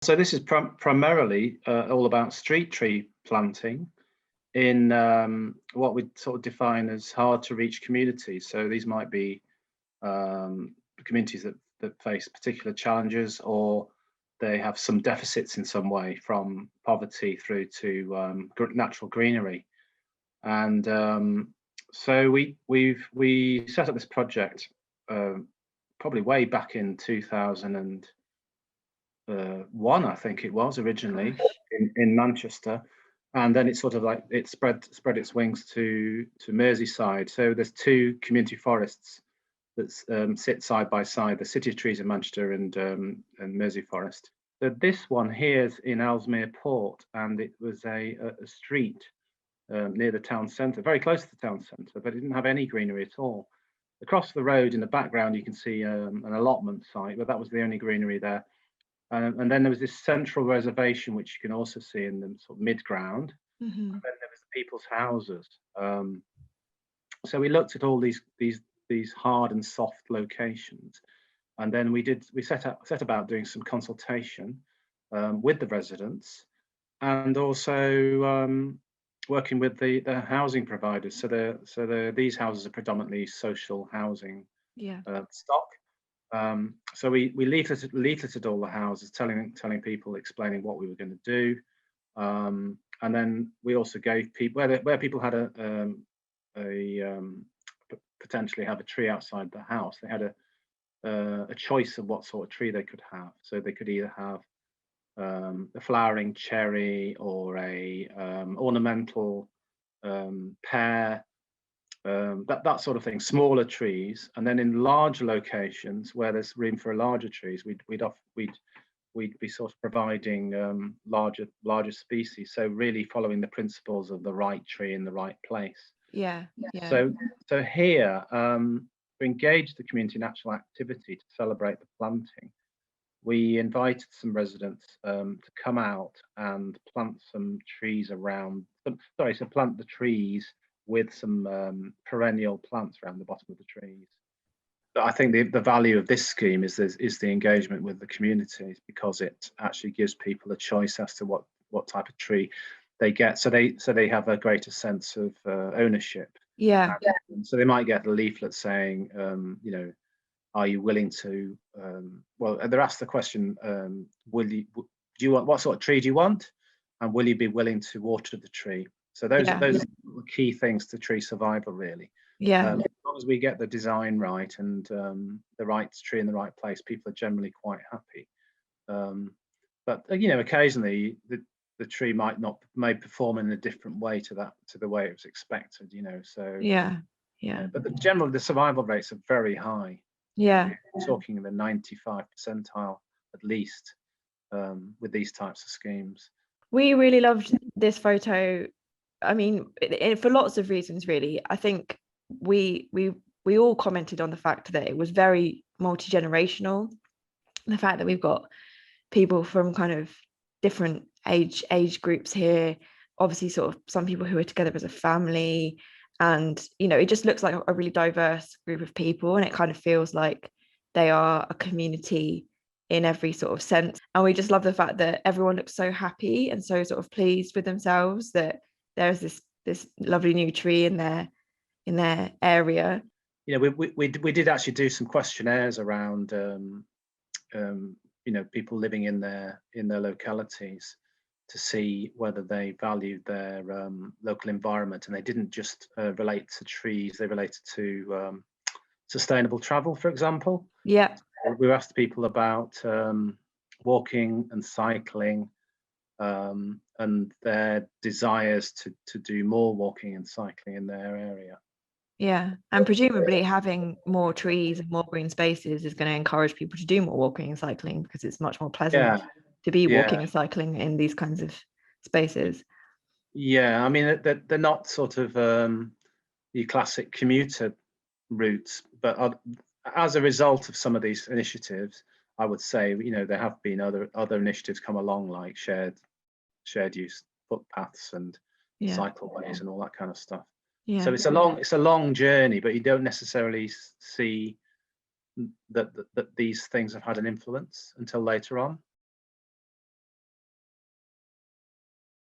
So this is primarily all about street tree planting in what we sort of define as hard to reach communities. So these might be communities that face particular challenges, or they have some deficits in some way, from poverty through to natural greenery. And so we set up this project probably way back in 2001, I think it was originally, in Manchester, and then it sort of like it spread its wings to Merseyside. So there's two community forests that sit side by side, the City of Trees in Manchester and Mersey Forest. So this one here is in Ellesmere Port, and it was a street near the town centre, very close to the town centre, but it didn't have any greenery at all. Across the road in the background, you can see an allotment site, but that was the only greenery there. And then there was this central reservation, which you can also see in the sort of mid-ground. And then there was the people's houses. So we looked at all these hard and soft locations, and then we set about doing some consultation with the residents, and also working with the housing providers. So these houses are predominantly social housing stock. So we leafleted all the houses, telling people, explaining what we were going to do, and then we also gave people where people had potentially have a tree outside the house. They had a choice of what sort of tree they could have. So they could either have a flowering cherry or a ornamental pear. That sort of thing, smaller trees. And then in large locations where there's room for larger trees, we'd be sort of providing larger species. So really following the principles of the right tree in the right place. Yeah. So here we engaged the community in actual activity to celebrate the planting. We invited some residents to come out and plant some trees around. Plant the trees with some perennial plants around the bottom of the trees. But I think the value of this scheme is the engagement with the communities, because it actually gives people a choice as to what type of tree they get. So they have a greater sense of ownership. Yeah. So they might get a leaflet saying, are you willing to? Well, they're asked the question: do you want, what sort of tree do you want, and will you be willing to water the tree? So those are the key things to tree survival, really. Yeah. As long as we get the design right and the right tree in the right place, people are generally quite happy. But occasionally the tree may perform in a different way to the way it was expected. So yeah. But the survival rates are very high. Yeah. We're talking in the 95th percentile at least with these types of schemes. We really loved this photo. I mean, for lots of reasons, really. I think we all commented on the fact that it was very multi-generational. The fact that we've got people from kind of different age groups here, obviously sort of some people who are together as a family, and it just looks like a really diverse group of people, and it kind of feels like they are a community in every sort of sense. And we just love the fact that everyone looks so happy and so sort of pleased with themselves that there's this lovely new tree in their area. We did actually do some questionnaires around people living in their localities to see whether they valued their local environment, and they didn't just relate to trees, they related to sustainable travel, for example. Yeah. We asked people about walking and cycling, and their desires to do more walking and cycling in their area. Yeah, and presumably having more trees and more green spaces is going to encourage people to do more walking and cycling, because it's much more pleasant to be walking and cycling in these kinds of spaces. Yeah, I mean, they're not sort of the classic commuter routes, but as a result of some of these initiatives, I would say, there have been other initiatives come along, like shared use footpaths and cycleways and all that kind of stuff. Yeah. So it's a long journey, but you don't necessarily see that these things have had an influence until later on.